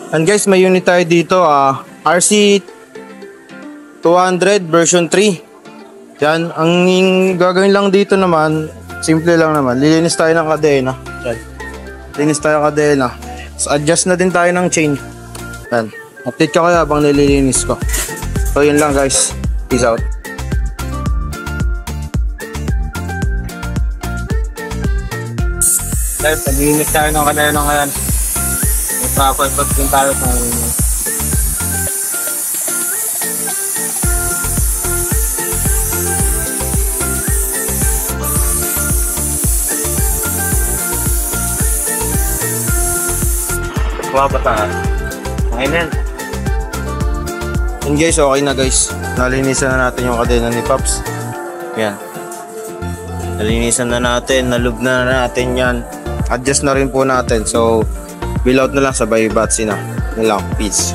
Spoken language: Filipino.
And guys, may unit tayo dito, RC 200 version 3. Yan, ang gagawin lang dito naman, simple lang naman. Lilinis tayo ng kadena. Yan. Linis tayo ng kadena. So, adjust na din tayo ng chain. Yan. Update ka kaya habang nililinis ko. So, yun lang guys. Peace out. Guys, naglinis tayo ng kadena ngayon. Magpapalpot din tayo sa bataan. Ayun. And guys, okay na guys. Nalinisan na natin yung kadena ni Pops. Yan. Nalinisan na natin, nalub na natin yan. Adjust na rin po natin. So, bill out na lang, sabay batsi na. Yun lang, peace.